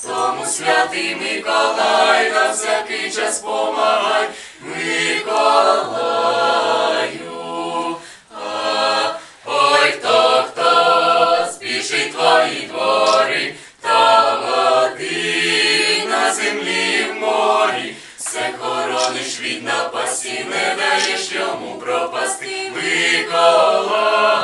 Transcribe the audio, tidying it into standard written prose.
Тому святий Миколай на всякий час помагай, Миколаю. Ой, хто спішить твої двори, та води на землі в морі, все хорониш від напасті, не даєш йому пропасти, Миколай.